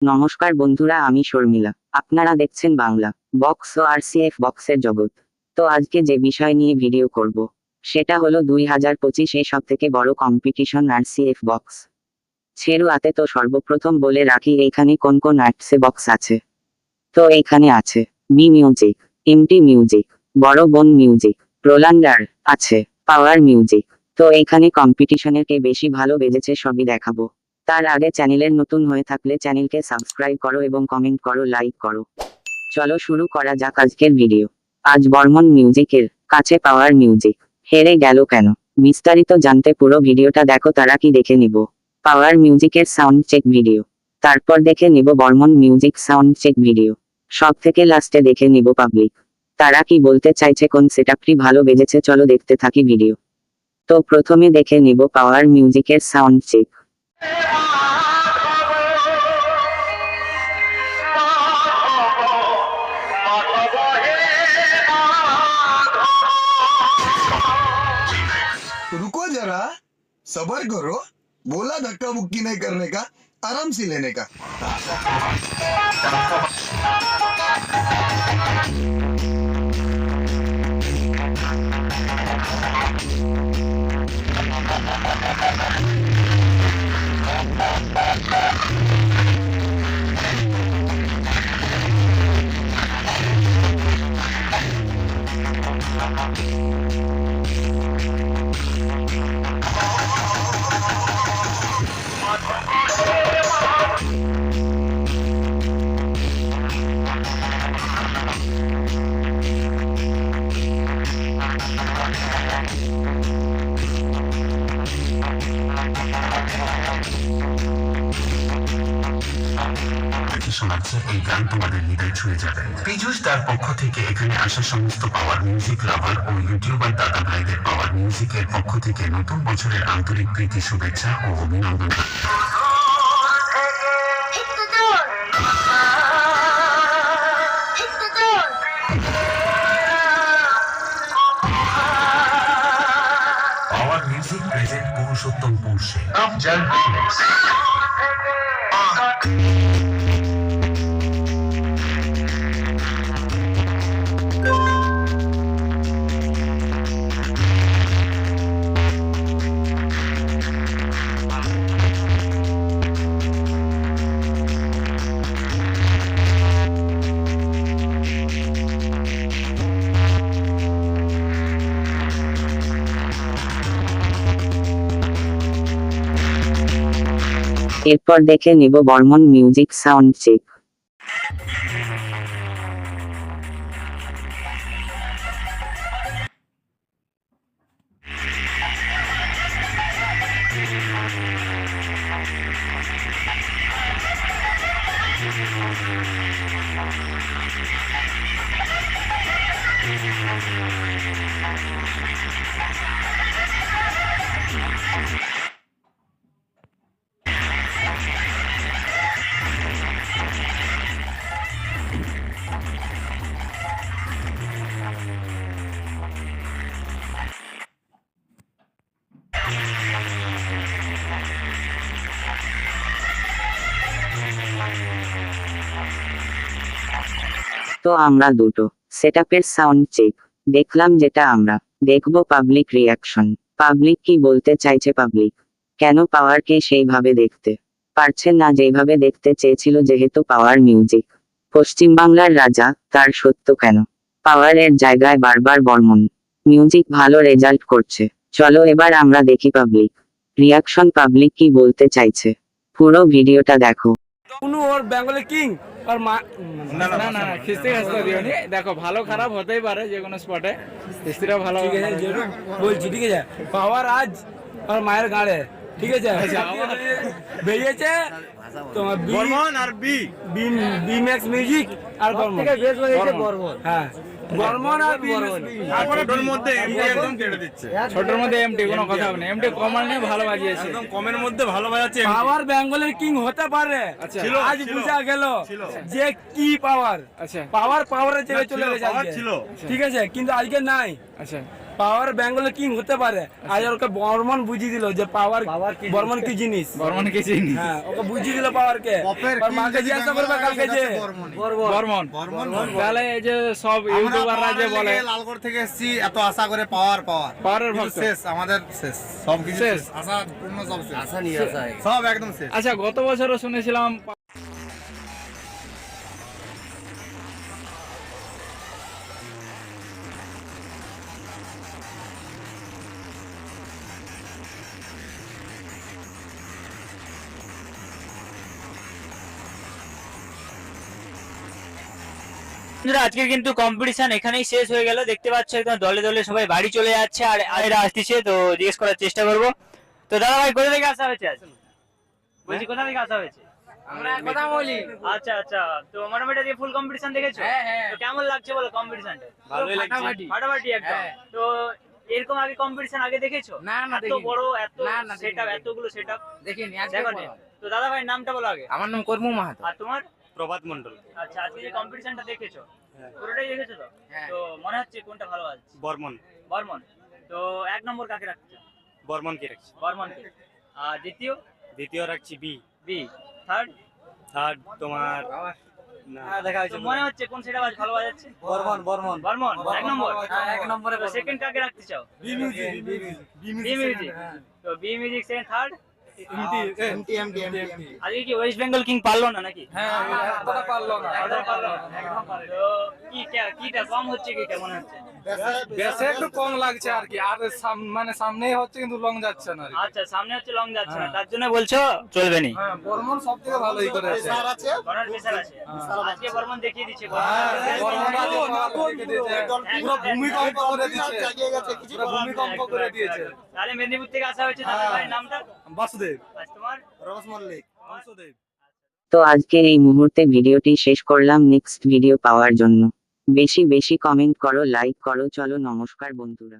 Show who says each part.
Speaker 1: নমস্কার বন্ধুরা, আমি শর্মিলা। আপনারা দেখছেন বাংলা বক্স ও আরসিএফ বক্সের জগৎ। তো আজকে যে বিষয় নিয়ে ভিডিও করব সেটা হলো 2025 সব থেকে বড় কম্পিটিশন আরসিএফ বক্স ছেড়ুয়াতে। তো সর্বপ্রথম বলে রাখি এইখানে কোন কোন আর্টসে বক্স আছে। তো এইখানে আছে বি মিউজিক, এমটি মিউজিক, বড় বোন মিউজিক, রোলান্ডার আছে, পাওয়ার মিউজিক। তো এইখানে কম্পিটিশনের কে বেশি ভালো বেজেছে সবই দেখাবো। তার আগে চ্যানেলের নতুন হয়ে থাকলে চ্যানেলকে সাবস্ক্রাইব করো এবং কমেন্ট করো, লাইক করো। চলো শুরু করা যাক আজকের ভিডিও। আজ বর্মন মিউজিকের কাছে পাওয়ার মিউজিক হেরে গেল কেন, বিস্তারিত জানতে পুরো ভিডিওটা দেখো। তারা কি দেখে নিব পাওয়ার মিউজিকের সাউন্ড চেক ভিডিও, তারপর দেখে নিব Barman music sound check video, সব থেকে লাস্টে দেখে নিব পাবলিক তারা কি বলতে চাইছে, কোন সেটআপটি ভালো বেজেছে। চলো দেখতে থাকি ভিডিও। তো প্রথমে দেখে নিব পাওয়ার মিউজিকের সাউন্ড চেক।
Speaker 2: रुको जरा, सबर करो। बोला धक्का मुक्की नहीं करने का, आराम से लेने का।
Speaker 3: শোনাচ্ছে এই গান তোমাদের হৃদয় ছুঁয়ে যাবে। পীযূষ তার পক্ষ থেকে এখানে আসা সমস্ত পাওয়ার মিউজিক লাভার ও ইউটিউবার দাদা ভাইদের পাওয়ার মিউজিকের পক্ষ থেকে নতুন বছরের আন্তরিক প্রীতি, শুভেচ্ছা ও অভিনন্দন। পাওয়ার মিউজিক প্রেজেন্ট পুরুষোত্তম পুরুষে আফজাল রিমিক্স।
Speaker 1: এরপর দেখে নিব বর্মন মিউজিক সাউন্ড চেক। তো আমরা দুটো সেটআপের সাউন্ড চেক দেখলাম, যেটা আমরা দেখব পাবলিক রিয়াকশন। পাবলিক কি বলতে চাইছে, পাবলিক কেন পাওয়ারকে সেইভাবে দেখতে পারছে না যেভাবে দেখতে চেয়েছিল, যেহেতু পাওয়ার মিউজিক পশ্চিমবাংলার রাজা, তার সত্য কেন পাওয়ারের জায়গায় বারবার বর্মন মিউজিক ভালো রেজাল্ট করছে। চলো এবার আমরা দেখি পাবলিক রিয়াকশন, পাবলিক কি বলতে চাইছে। পুরো ভিডিওটা দেখো।
Speaker 4: উনু ওর বেঙ্গলের কিং আর মা না না না না খিস্তি খাস্তা দিওনি। দেখো ভালো খারাপ হতেই পারে যে কোনো স্পটে, খিস্তিটা ভালো বলছি, ঠিক আছে। পাওয়ার আজ আর মায়ের গাড়ে, ঠিক আছে, বেরিয়েছে তোমার বর্মন আর বি ম্যাক্স মিউজিক আর বর্মন থেকে বেশ হয়েছে বর্মন। হ্যাঁ বর্মন আর বর্মন, ছোটর মধ্যে এমটি একদম কেটে দিচ্ছে। ছোটর মধ্যে এমটি কোনো কথা হবে না, এমটি কমাল নিয়ে ভালো বাজিয়েছে, একদম কমের মধ্যে ভালো বাজাচ্ছে। পাওয়ার বেঙ্গলের কিং হতে পারে, আজ বুঝা গেল যে কি পাওয়ার। আচ্ছা পাওয়ারের জায়গায় চলে গেছে, ঠিক আছে, কিন্তু আজকে নাই। আচ্ছা পাওয়ার বেঙ্গলের কিং হতে পারে, আজ ওকে বর্মন বুঝিয়ে দিল যে পাওয়ার বর্মন কি জিনিস,
Speaker 5: বর্মন কি চিনি
Speaker 4: হ্যাঁ ওকে বুঝিয়ে দিল পাওয়ার কে। আর মাকে জিজ্ঞাসা করবে কালকে যে
Speaker 5: বর্মন
Speaker 4: তাহলে এই যে সব ইউটিউবাররা যে বলে
Speaker 5: লালগড় থেকে এসেছি এত আশা করে পাওয়ার
Speaker 4: পাওয়ারের
Speaker 5: কিন্তু
Speaker 4: ভক্ত।
Speaker 5: শেষ, আমাদের শেষ, সব কিছু
Speaker 4: শেষ।
Speaker 5: শেষ, আশা পূর্ণ সব শেষ, আশা নিয়ে আশা সব একদম শেষ।
Speaker 4: আচ্ছা গত বছরও শুনেছিলাম
Speaker 6: বন্ধুরা আজকে কিন্তু কম্পিটিশন এখানেই শেষ হয়ে গেল, দেখতে পাচ্ছ একদম দলে দলে সবাই বাড়ি চলে যাচ্ছে আর এরা আসতেছে, তো জিজ্ঞেস করার চেষ্টা করব। তো দাদা ভাই কোথা থেকে আসা হয়েছে আজ? বলছি কোথা থেকে আসা হয়েছে?
Speaker 4: আমরা কথা বলি।
Speaker 6: আচ্ছা আচ্ছা, তো মোটামুটি আজকে ফুল কম্পিটিশন দেখেছো? তো কেমন লাগছে বলো কম্পিটিশনটা?
Speaker 4: ভালোই লাগছে।
Speaker 6: ফাটাফাটি একদম। তো এরকম আগে কম্পিটিশন আগে দেখেছো?
Speaker 4: না না
Speaker 6: এত
Speaker 4: দেখিনি।
Speaker 6: বড় এত
Speaker 4: না, না,
Speaker 6: সেটআপ,
Speaker 4: দেখিনি।
Speaker 6: এতগুলো সেটআপ
Speaker 4: দেখিনি আজকে
Speaker 6: দেখো
Speaker 4: বলো।
Speaker 6: তো দাদা ভাই নামটা বলো আগে।
Speaker 4: আমার নাম কর্মু মাহাতো।
Speaker 6: আর তোমার?
Speaker 5: প্রভাত মন্ডল,
Speaker 6: আচ্ছা আজকে যে কম্পিটিশনটা দেখেছো পুরোটাই দেখেছো তো?
Speaker 4: হ্যাঁ।
Speaker 6: তো মনে হচ্ছে কোনটা ভালো আছে?
Speaker 5: বর্মন,
Speaker 6: বর্মন। তো এক নম্বর কাকে রাখছো?
Speaker 5: বর্মন কি রাখছি,
Speaker 6: বর্মনকে। আর দ্বিতীয়?
Speaker 5: দ্বিতীয় রাখছি বি,
Speaker 6: বি। থার্ড?
Speaker 5: থার্ড তোমার না দেখা
Speaker 6: তো মনে হচ্ছে কোন সেটা ভালো বাজাচ্ছে?
Speaker 5: বর্মন,
Speaker 6: বর্মন এক নম্বর।
Speaker 4: এক নম্বরে
Speaker 6: তো সেকেন্ড কাকে রাখতে চাও?
Speaker 5: B music,
Speaker 6: B music. তো B music second, third?
Speaker 5: MT MT MT
Speaker 6: আজকে কি ওয়েস্ট বেঙ্গল কিং পারলো না নাকি?
Speaker 4: হ্যাঁ এতটা পারলো না।
Speaker 6: এতটা পারলো না। তো কিটা কম হচ্ছে কি কেমন হচ্ছে?
Speaker 4: বেশি একটু কম লাগছে আর কি, আর মানে সামনেই হচ্ছে কিন্তু লং যাচ্ছে না আর কি।
Speaker 6: আচ্ছা সামনে হচ্ছে লং যাচ্ছে না, তার জন্য বলছো চলবে নি?
Speaker 4: হ্যাঁ বর্মন সব থেকে ভালোই করেছে।
Speaker 6: বর্মন প্রেসার আছে। আজকে বর্মন দেখিয়ে দিচ্ছে।
Speaker 4: বর্মন পুরো ভূমিকম্প করে দিয়েছে, পুরো ভূমিকম্প করে দিয়েছে।
Speaker 6: তাহলে মেদিনীপুর থেকে আসা হয়েছে, দাদা ভাই নামটা?
Speaker 4: বাসুদেব,
Speaker 6: আজ তোমার?
Speaker 5: রস মল্লিক,
Speaker 4: বাসুদেব।
Speaker 1: তো আজকে এই মুহূর্তে ভিডিওটি শেষ করলাম, নেক্সট ভিডিও পাওয়ার জন্য বেশি বেশি কমেন্ট করো, লাইক করো। চলো নমস্কার বন্ধুরা।